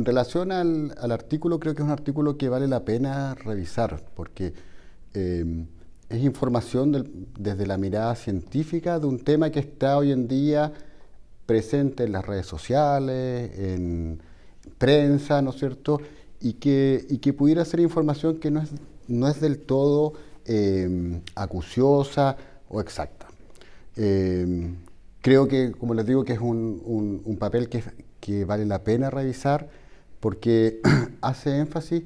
en relación al artículo, creo que es un artículo que vale la pena revisar, porque es información desde la mirada científica de un tema que está hoy en día presente en las redes sociales, en prensa, ¿no es cierto? Y que pudiera ser información que no es del todo acuciosa o exacta. Eh, Creo que, como les digo, que es un papel que vale la pena revisar porque hace énfasis,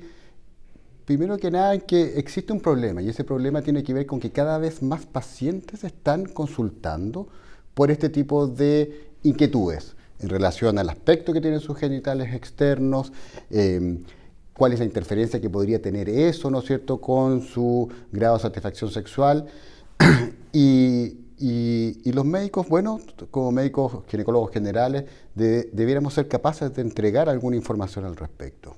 primero que nada, en que existe un problema y ese problema tiene que ver con que cada vez más pacientes están consultando por este tipo de inquietudes en relación al aspecto que tienen sus genitales externos, cuál es la interferencia que podría tener eso, ¿no es cierto?, con su grado de satisfacción sexual. Y los médicos, bueno, como médicos ginecólogos generales, debiéramos ser capaces de entregar alguna información al respecto.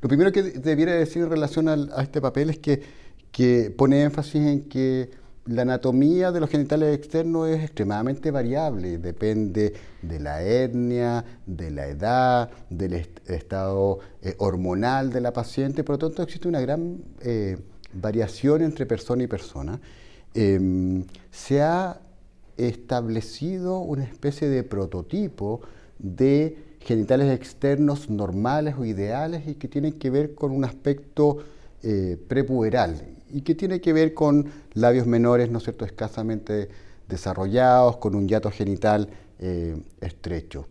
Lo primero que debiera decir en relación a este papel es que pone énfasis en que la anatomía de los genitales externos es extremadamente variable, depende de la etnia, de la edad, del estado hormonal de la paciente, por lo tanto existe una gran variación entre persona y persona. Se ha establecido una especie de prototipo de genitales externos normales o ideales y que tienen que ver con un aspecto prepuberal y que tiene que ver con labios menores, ¿no es cierto?, escasamente desarrollados, con un hiato genital estrecho.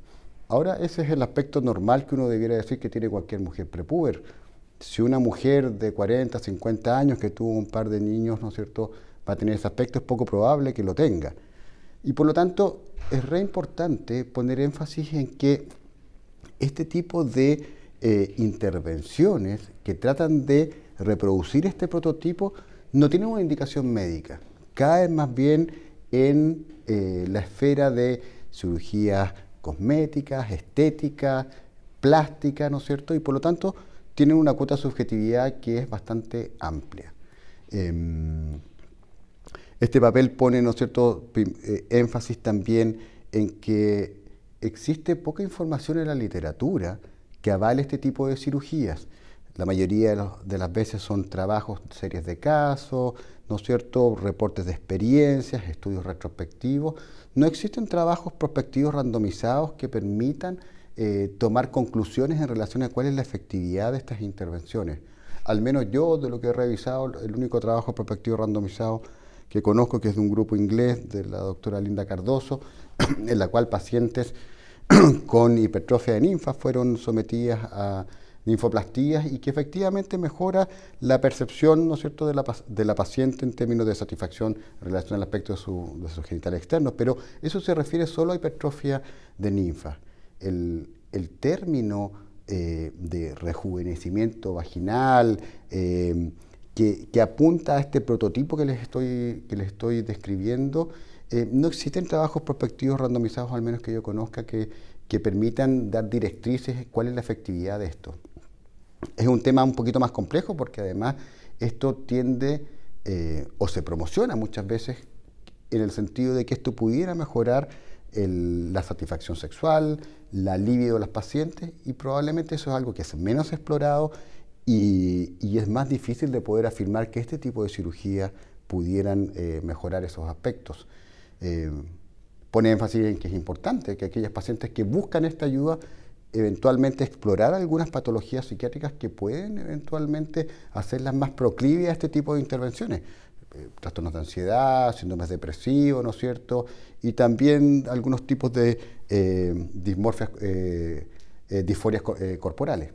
Ahora, ese es el aspecto normal que uno debiera decir que tiene cualquier mujer prepúber. Si una mujer de 40, 50 años que tuvo un par de niños, ¿no es cierto?, va a tener ese aspecto, es poco probable que lo tenga. Y por lo tanto, es re importante poner énfasis en que este tipo de intervenciones que tratan de reproducir este prototipo no tienen una indicación médica, caen más bien en la esfera de cirugías cosméticas, estéticas, plásticas, ¿no es cierto? Y por lo tanto tienen una cuota de subjetividad que es bastante amplia. Este papel pone, ¿no es cierto?, énfasis también en que existe poca información en la literatura que avale este tipo de cirugías. La mayoría de las veces son trabajos, series de casos, ¿no es cierto?, reportes de experiencias, estudios retrospectivos. No existen trabajos prospectivos randomizados que permitan tomar conclusiones en relación a cuál es la efectividad de estas intervenciones. Al menos yo, de lo que he revisado, el único trabajo prospectivo randomizado que conozco, que es de un grupo inglés, de la doctora Linda Cardoso, en la cual pacientes con hipertrofia de ninfas fueron sometidas a linfoplastías y que efectivamente mejora la percepción, ¿no es cierto?, de la paciente en términos de satisfacción en relación al aspecto de sus genitales externos, pero eso se refiere solo a hipertrofia de ninfas. El término de rejuvenecimiento vaginal, que apunta a este prototipo que les estoy describiendo, no existen trabajos prospectivos randomizados, al menos que yo conozca, que permitan dar directrices cuál es la efectividad de esto. Es un tema un poquito más complejo porque además esto tiende o se promociona muchas veces en el sentido de que esto pudiera mejorar la satisfacción sexual, la libido de las pacientes, y probablemente eso es algo que es menos explorado y es más difícil de poder afirmar que este tipo de cirugía pudieran mejorar esos aspectos. Pone énfasis en que es importante que aquellas pacientes que buscan esta ayuda eventualmente explorar algunas patologías psiquiátricas que pueden eventualmente hacerlas más proclives a este tipo de intervenciones. Trastornos de ansiedad, síndromes depresivos, ¿no es cierto? Y también algunos tipos de disforias corporales.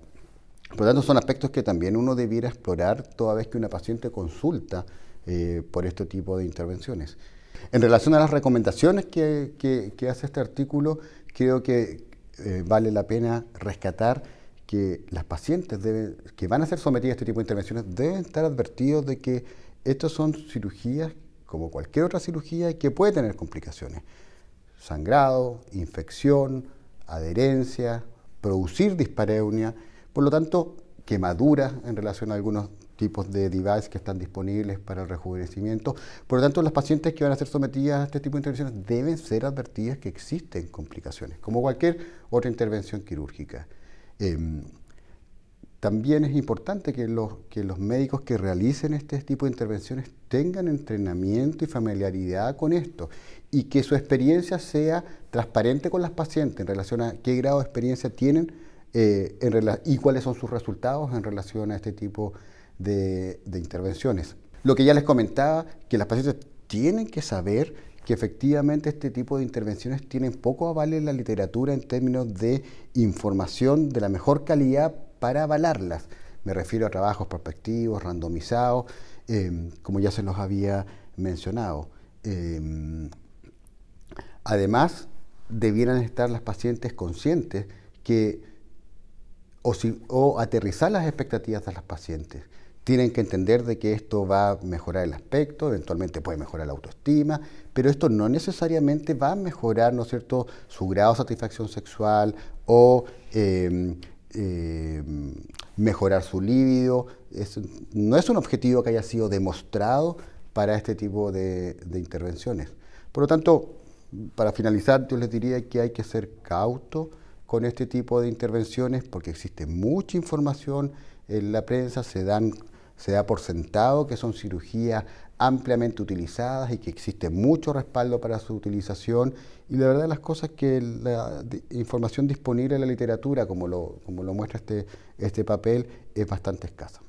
Por lo tanto, son aspectos que también uno debiera explorar toda vez que una paciente consulta por este tipo de intervenciones. En relación a las recomendaciones que hace este artículo, creo que vale la pena rescatar que las pacientes que van a ser sometidas a este tipo de intervenciones deben estar advertidos de que estas son cirugías, como cualquier otra cirugía, que puede tener complicaciones. Sangrado, infección, adherencia, producir dispareunia, por lo tanto, quemaduras en relación a algunos tipos de devices que están disponibles para el rejuvenecimiento. Por lo tanto, las pacientes que van a ser sometidas a este tipo de intervenciones deben ser advertidas que existen complicaciones, como cualquier otra intervención quirúrgica. Em, También es importante que los médicos que realicen este tipo de intervenciones tengan entrenamiento y familiaridad con esto y que su experiencia sea transparente con las pacientes en relación a qué grado de experiencia tienen y cuáles son sus resultados en relación a este tipo de intervenciones. Lo que ya les comentaba, que las pacientes tienen que saber que efectivamente este tipo de intervenciones tienen poco aval en la literatura en términos de información de la mejor calidad para avalarlas. Me refiero a trabajos prospectivos, randomizados, como ya se los había mencionado. Además, debieran estar las pacientes conscientes que o aterrizar las expectativas de las pacientes. Tienen que entender de que esto va a mejorar el aspecto, eventualmente puede mejorar la autoestima, pero esto no necesariamente va a mejorar, ¿no es cierto?, su grado de satisfacción sexual o mejorar su libido. No es un objetivo que haya sido demostrado para este tipo de intervenciones. Por lo tanto, para finalizar, yo les diría que hay que ser cautos con este tipo de intervenciones porque existe mucha información en la prensa, se da por sentado que son cirugías ampliamente utilizadas y que existe mucho respaldo para su utilización, y la verdad de las cosas es que la información disponible en la literatura, como lo muestra este papel, es bastante escasa.